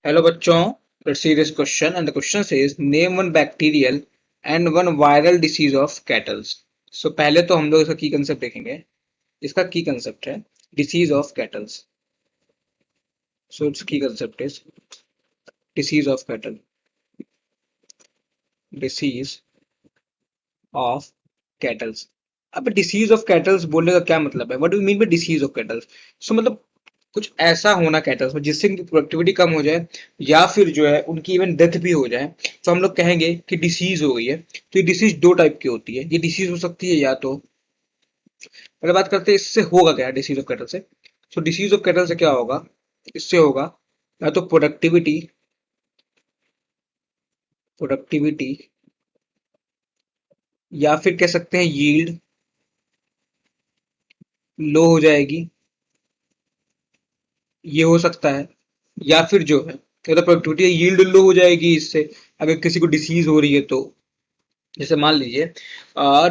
Hello बच्चों, let's see this question and the question says name one bacterial and one viral disease of cattle. So पहले तो हम लोग इसका की कंसेप्ट देखेंगे. इसका की कंसेप्ट है disease of cattle. So its key concept is disease of cattle. Disease of cattle. अब डिसीज ऑफ कैटल्स बोलने का क्या मतलब है? What do you mean by disease of cattles? So मतलब कुछ ऐसा होना कैटल्स में जिससे इनकी प्रोडक्टिविटी कम हो जाए या फिर जो है उनकी इवन डेथ भी हो जाए, तो हम लोग कहेंगे कि डिसीज हो गई है. तो ये डिसीज दो टाइप की होती है. ये डिसीज हो सकती है या तो, अगर बात करते हैं इससे होगा क्या डिसीज ऑफ कैटल से, सो डिसीज ऑफ कैटल से क्या होगा, इससे होगा या तो प्रोडक्टिविटी प्रोडक्टिविटी या फिर कह सकते हैं यील्ड लो हो जाएगी, ये हो सकता है. या फिर जो है या तो प्रोडक्टिविटी यील्ड लो हो जाएगी इससे, अगर किसी को डिसीज हो रही है तो. जैसे मान लीजिए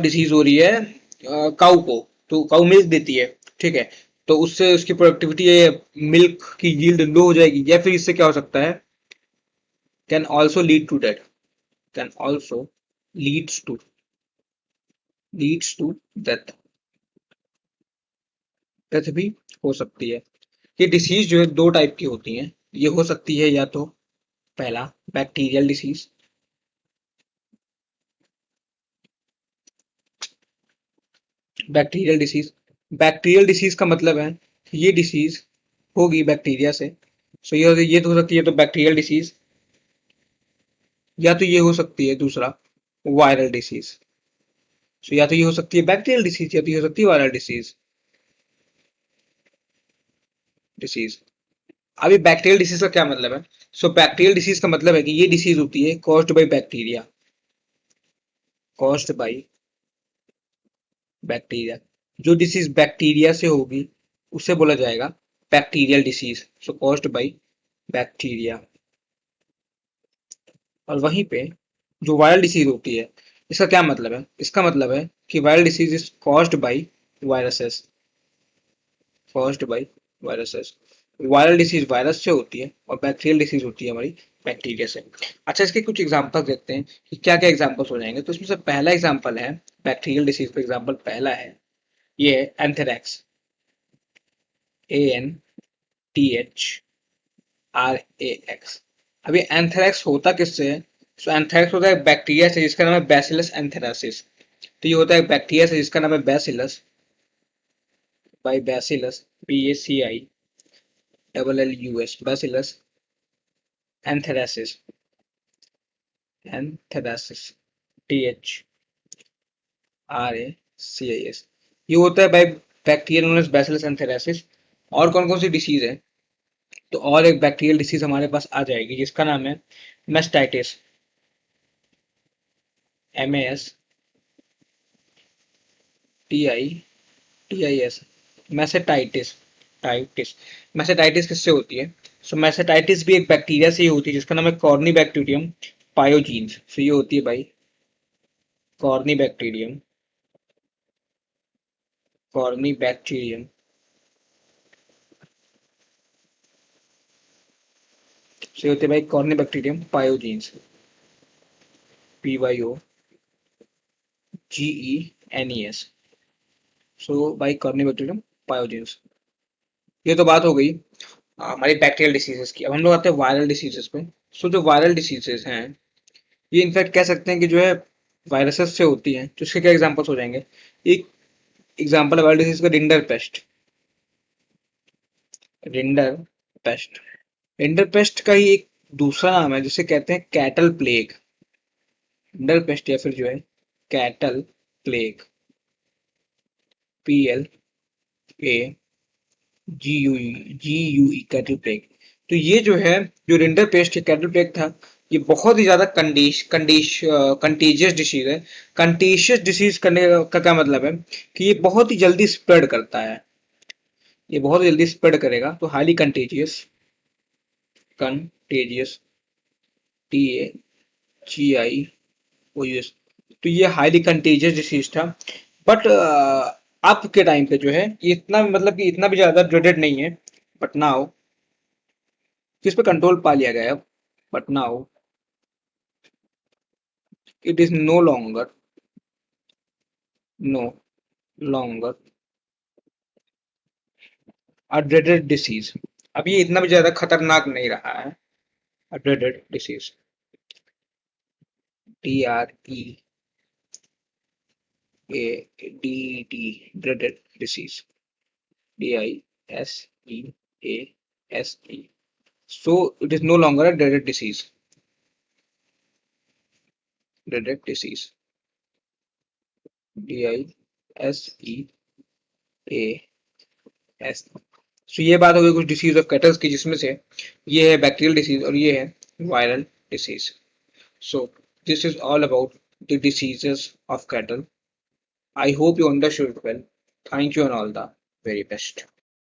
डिसीज हो रही है काऊ को, तो काऊ मिल्क देती है, ठीक है, तो उससे उसकी प्रोडक्टिविटी मिल्क की यील्ड लो हो जाएगी. या फिर इससे क्या हो सकता है, can also lead to death, can also leads to death, death भी हो सकती है. ये डिसीज जो है दो टाइप की होती हैं. ये हो सकती है या तो पहला bacterial disease. Bacterial disease bacterial disease का मतलब है कि ये डिसीज होगी बैक्टीरिया से. सो ये तो हो सकती है तो बैक्टीरियल डिसीज, या तो ये हो सकती है दूसरा वायरल डिसीज. सो या तो ये हो सकती है बैक्टीरियल डिसीज या तो ये हो सकती है वायरल डिसीज. अभी बैक्टीरियल डिसीज का क्या मतलब है? सो बैक्टीरियल डिसीज का मतलब है कि ये डिसीज होती है caused by bacteria, caused by bacteria. जो डिसीज बैक्टीरिया से होगी उसे बोला जाएगा bacterial disease. So caused by bacteria. और वहीं पे जो वायरल डिसीज होती है, इसका क्या मतलब है? इसका मतलब है कि viral disease is caused by viruses, caused by viruses. Viral disease virus से होती है और बैक्टीरियल डिसीज होती है हमारी बैक्टीरिया से. अच्छा, इसके कुछ एग्जांपल्स देखते हैं कि क्या क्या एग्जांपल्स हो जाएंगे. तो इसमें से पहला एग्जांपल है बैक्टीरियल डिसीज का. एग्जांपल पहला है ये है एंथ्रेक्स, ANTHRAX. अभी एंथ्रेक्स होता किससे है? सो एंथ्रेक्स होता है बैक्टीरिया से जिसका नाम है बैसिलस एंथेरासिस. तो ये होता है बैक्टीरिया से जिसका नाम है bacillus, by bacillus, BACILLUS, bacillus anthracis, anthracis, THRACIS. ये होता है by bacteria known as bacillus anthracis. और कौन कौन सी डिसीज है? तो और एक बैक्टीरियल डिसीज हमारे पास आ जाएगी जिसका नाम है मेस्टाइटिस, MASTITIS, मैसेटाइटिस, टाइटिस. मैसेटाइटिस किससे होती है? सो मैसेटाइटिस भी एक बैक्टीरिया से ही होती है जिसका नाम है कॉर्नी बैक्टीरियम पायोजीन्स. सो ये होती है भाई कॉर्नी बैक्टीरियम, कॉर्नी बैक्टीरियम. सो ये होती है भाई कॉर्नी बैक्टीरियम पायोजीन्स, PYOGENES. सो भाई कॉर्नी बैक्टीरियम पायोजीन्स. ये तो बात हो गई हमारी बैक्टीरियल डिसीजेस की. अब हम लोग आते हैं वायरल डिसीजेस पे. सो जो वायरल डिसीजेस हैं, ये इनफैक्ट कह सकते हैं कि जो है वायरसेस से होती हैं. तो इसके क्या एग्जांपल्स हो जाएंगे? एक एग्जांपल है वायरल डिसीज का rinder paste, rinder paste. Rinder paste का ही एक दूसरा नाम है जिसे कहते हैं कैटल प्लेग. रिंडर पेस्ट या फिर जो है cattle plague, PLAGUE, cattle plague. तो ये जो है, जो रिंडर पेस्ट कैटल प्लेग था, ये बहुत ही ज्यादा कंटेजियस डिसीज है. कंटेजियस डिसीज करने का क्या मतलब है कि ये बहुत ही जल्दी स्प्रेड करता है, ये बहुत जल्दी स्प्रेड करेगा. तो हाईली कंटेजियस, कंटेजियस, TAGIOUS. तो ये हाईली कंटेजियस डिसीज था. बट अब के टाइम पे जो है ये इतना मतलब कि इतना भी ज्यादा ड्रेडेड नहीं है. बट नाउ जिस पे कंट्रोल पा लिया गया है, but now it is no longer a dreaded disease. अब ये इतना भी ज्यादा खतरनाक नहीं रहा है। A dreaded disease, DRE ADD, dreaded disease, DISEASE, so it is no longer a dreaded disease, dreaded disease, DISEAS। सो ये बात हो गई कुछ डिसीज ऑफ कैटल्स की, जिसमें से ये है बैक्टीरियल डिसीज और ये है viral disease. So this is all about the diseases of cattle. I hope you understood well. Thank you and all the very best.